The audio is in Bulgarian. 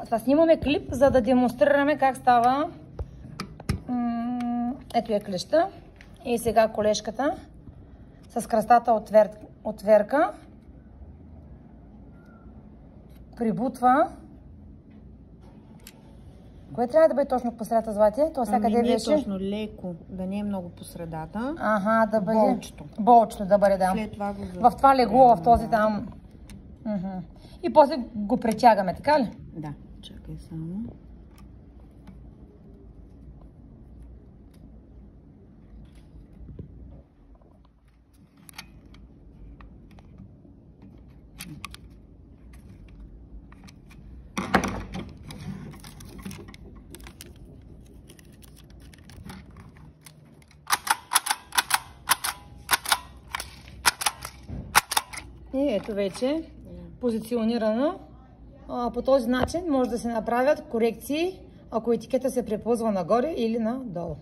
Това снимаме клип, за да демонстрираме как става. Ето е клеща. И сега колежката с кръстата отверка прибутва. Кое трябва да бъде точно по средата, Злати? То всякъде беше. Не е точно, леко, да не е много по средата. Ага, да бъде. Болчето. Болчето да бъде, да. След това в това легло, в този там. И после го претягаме, така ли? Да, чакай само. И ето вече позиционирано. По този начин може да се направят корекции, ако етикета се препозва нагоре или надолу.